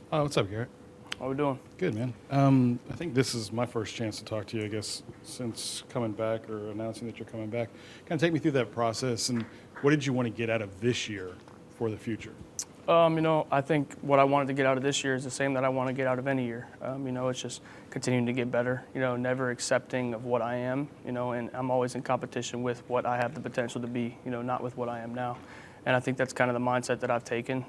Oh, what's up, Garrett? How we doing? Good, man. I think this is my first chance to talk to you, I guess, since coming back or announcing that you're coming back. Kind of take me through that process and what did you want to get out of this year for the future? I think what I wanted to get out of this year is the same that I want to get out of any year. It's just continuing to get better, never accepting of what I am, and I'm always in competition with what I have the potential to be, not with what I am now. And I think that's kind of the mindset that I've taken.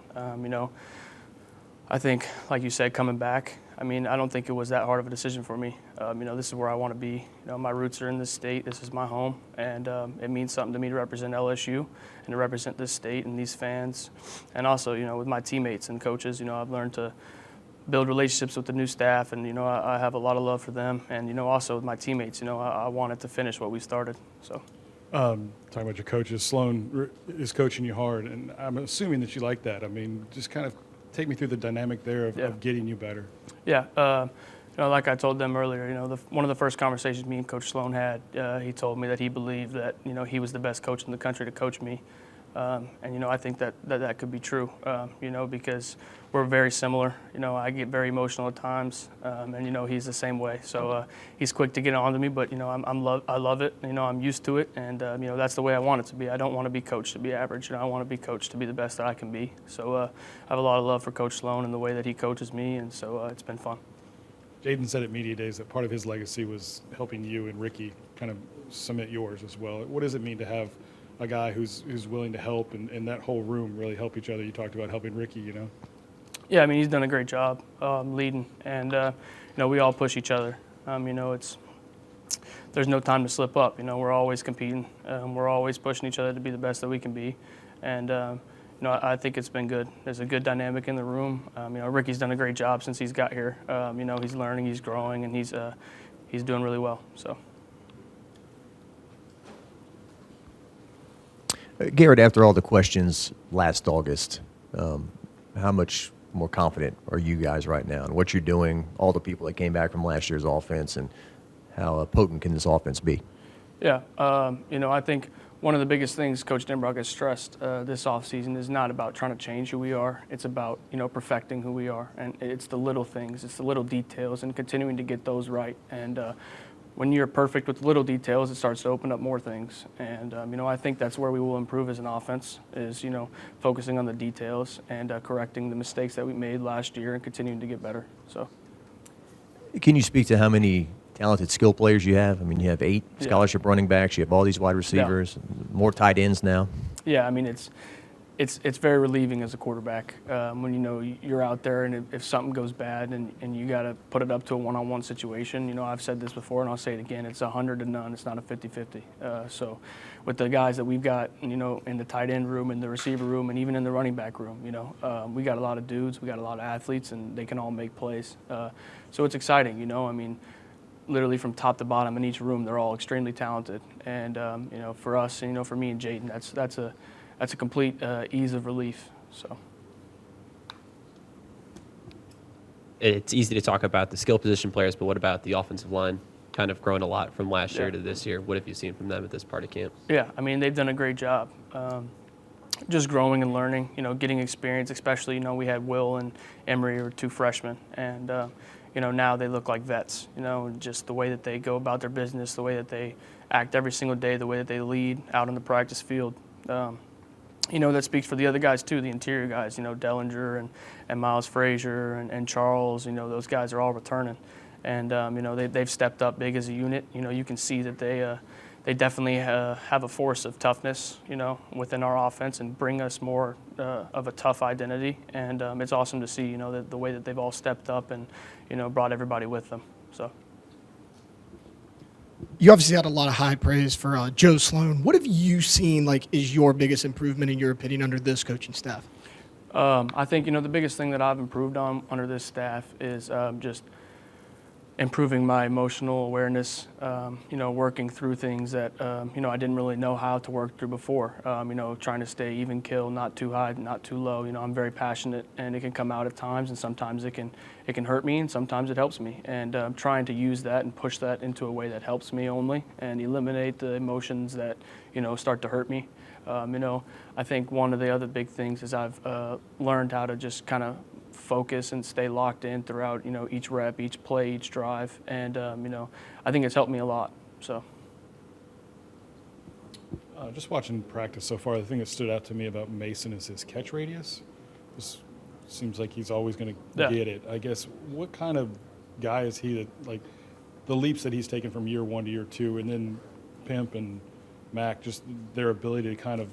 I think, like you said, coming back, I don't think it was that hard of a decision for me. This is where I want to be. My roots are in this state. This is my home, and it means something to me to represent LSU and to represent this state and these fans. And also, with my teammates and coaches, I've learned to build relationships with the new staff, and, I have a lot of love for them. And, also with my teammates, I wanted to finish what we started. So. Talking about your coaches, Sloan is coaching you hard, and I'm assuming that you like that. Just kind of take me through the dynamic there of getting you better. Yeah, like I told them earlier, one of the first conversations me and Coach Sloan had, he told me that he believed that, he was the best coach in the country to coach me. And, I think that could be true, because we're very similar. I get very emotional at times, and, he's the same way. So he's quick to get on to me, but, I love it. I'm used to it, and, that's the way I want it to be. I don't want to be coached to be average. I want to be coached to be the best that I can be. So I have a lot of love for Coach Sloan and the way that he coaches me, and so it's been fun. Jaden said at Media Days that part of his legacy was helping you and Ricky kind of cement yours as well. What does it mean to have a guy who's willing to help and that whole room really help each other? You talked about helping Ricky, Yeah, he's done a great job leading, and we all push each other. There's no time to slip up. We're always competing. We're always pushing each other to be the best that we can be, and I think it's been good. There's a good dynamic in the room. Ricky's done a great job since he's got here. He's learning, he's growing, and he's doing really well. So. Garrett, after all the questions last August, how much more confident are you guys right now in what you're doing, all the people that came back from last year's offense, and how potent can this offense be? Yeah, I think one of the biggest things Coach Denbrock has stressed this offseason is not about trying to change who we are. It's about, perfecting who we are. And it's the little things, it's the little details, and continuing to get those right. And when you're perfect with little details, it starts to open up more things. And, I think that's where we will improve as an offense is, focusing on the details and correcting the mistakes that we made last year and continuing to get better. So, can you speak to how many talented skill players you have? You have 8 scholarship running backs. You have all these wide receivers, more tight ends now. Yeah, it's very relieving as a quarterback when you're out there and if something goes bad and you got to put it up to a one-on-one situation. I've said this before and I'll say it again. It's 100 to none. It's not a 50-50. So with the guys that we've got, in the tight end room, in the receiver room, and even in the running back room, we got a lot of dudes. We got a lot of athletes, and they can all make plays. So it's exciting. Literally from top to bottom in each room, they're all extremely talented. And for us, for me and Jayden, that's a complete ease of relief. So it's easy to talk about the skill position players, but what about the offensive line? Kind of grown a lot from last year to this year. What have you seen from them at this part of camp? Yeah, they've done a great job. Just growing and learning, getting experience. Especially, we had Will and Emery were 2 freshmen, and now they look like vets. Just the way that they go about their business, the way that they act every single day, the way that they lead out on the practice field. That speaks for the other guys too, the interior guys, Dellinger and Miles Frazier and Charles, those guys are all returning. And, they've stepped up big as a unit. You can see that they definitely have a force of toughness, within our offense and bring us more of a tough identity. And it's awesome to see, the way that they've all stepped up and, brought everybody with them. So. You obviously had a lot of high praise for Joe Sloan. What have you seen, is your biggest improvement, in your opinion, under this coaching staff? I think, the biggest thing that I've improved on under this staff is just improving my emotional awareness, working through things that, I didn't really know how to work through before, trying to stay even kill, not too high, not too low. I'm very passionate, and it can come out at times, and sometimes it can hurt me, and sometimes it helps me. And trying to use that and push that into a way that helps me only and eliminate the emotions that, start to hurt me. I think one of the other big things is I've learned how to just kind of focus and stay locked in throughout, each rep, each play, each drive. And, I think it's helped me a lot. So. Just watching practice so far, the thing that stood out to me about Mason is his catch radius. This seems like he's always going to get it. I guess, what kind of guy is he that, like, the leaps that he's taken from year 1 to year 2, and then Pimp and Mac, just their ability to kind of,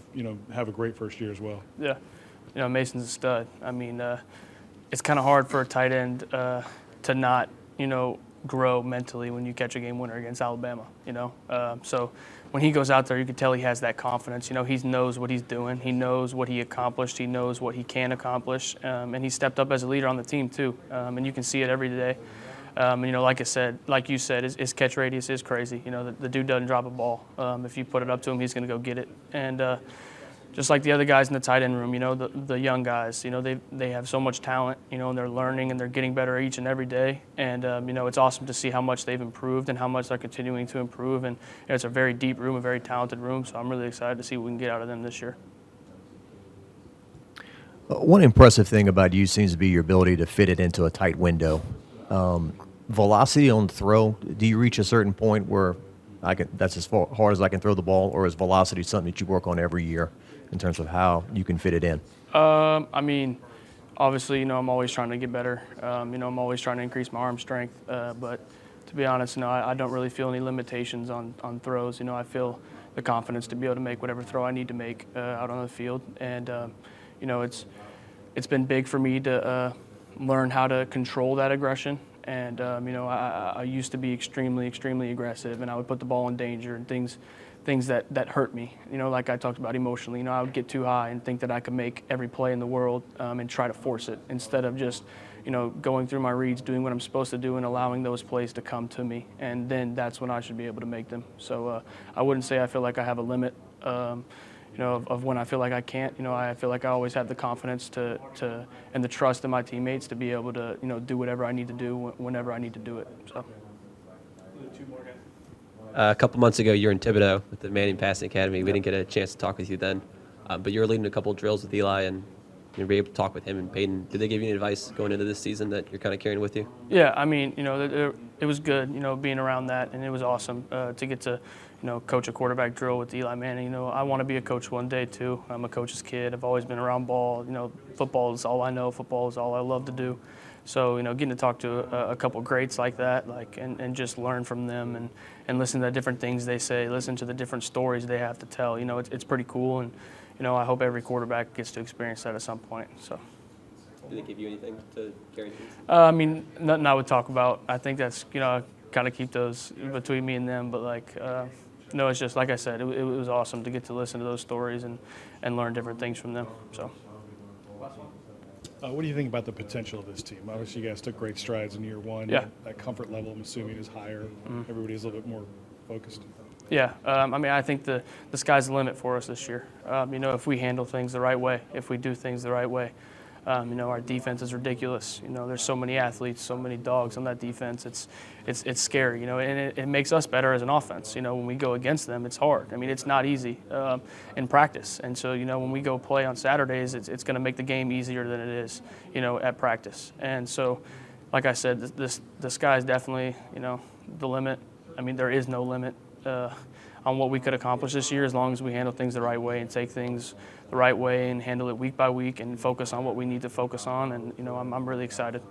have a great first year as well? Yeah. Mason's a stud. I mean, it's kind of hard for a tight end to not, grow mentally when you catch a game winner against Alabama, So when he goes out there, you can tell he has that confidence. He knows what he's doing. He knows what he accomplished. He knows what he can accomplish. And he stepped up as a leader on the team, too. And you can see it every day. Like you said, his catch radius is crazy. The dude doesn't drop a ball. If you put it up to him, he's going to go get it. And just like the other guys in the tight end room, the young guys, they have so much talent, and they're learning and they're getting better each and every day. And, it's awesome to see how much they've improved and how much they're continuing to improve. And it's a very deep room, a very talented room. So I'm really excited to see what we can get out of them this year. One impressive thing about you seems to be your ability to fit it into a tight window. Velocity on throw, do you reach a certain point where that's as hard as I can throw the ball, or is velocity something that you work on every year in terms of how you can fit it in? I mean, obviously, I'm always trying to get better. I'm always trying to increase my arm strength. But to be honest, I don't really feel any limitations on throws. I feel the confidence to be able to make whatever throw I need to make out on the field. And, it's been big for me to learn how to control that aggression. And, I used to be extremely, extremely aggressive, and I would put the ball in danger and things that hurt me. Like I talked about emotionally, I would get too high and think that I could make every play in the world and try to force it instead of just, going through my reads, doing what I'm supposed to do and allowing those plays to come to me. And then that's when I should be able to make them. So I wouldn't say I feel like I have a limit, of when I feel like I can't. I feel like I always have the confidence to and the trust in my teammates to be able to, do whatever I need to do whenever I need to do it. So. A couple months ago, you were in Thibodeau with the Manning Passing Academy. We didn't get a chance to talk with you then, but you were leading a couple of drills with Eli, and you were able to talk with him and Peyton. Did they give you any advice going into this season that you're kind of carrying with you? Yeah, I mean, it was good, being around that, and it was awesome to get to, coach a quarterback drill with Eli Manning. I want to be a coach one day too. I'm a coach's kid. I've always been around ball. Football is all I know. Football is all I love to do. So, getting to talk to a couple greats like that, and just learn from them and listen to the different things they say, listen to the different stories they have to tell. It's pretty cool, and I hope every quarterback gets to experience that at some point. So. Did they give you anything to carry? I mean, nothing I would talk about. I think that's kind of keep those between me and them. But no, it's just like I said, it was awesome to get to listen to those stories and learn different things from them. So. What do you think about the potential of this team? Obviously, you guys took great strides in year 1. Yeah. That comfort level, I'm assuming, is higher. Everybody's a little bit more focused. Yeah. I mean, I think the sky's the limit for us this year. If we handle things the right way, if we do things the right way. Our defense is ridiculous. There's so many athletes, so many dogs on that defense. It's scary, and it makes us better as an offense. When we go against them, it's hard. I mean, it's not easy in practice. And so, when we go play on Saturdays, it's going to make the game easier than it is, at practice. And so, like I said, the sky is definitely, the limit. I mean, there is no limit on what we could accomplish this year as long as we handle things the right way and take things the right way and handle it week by week and focus on what we need to focus on. And, I'm really excited.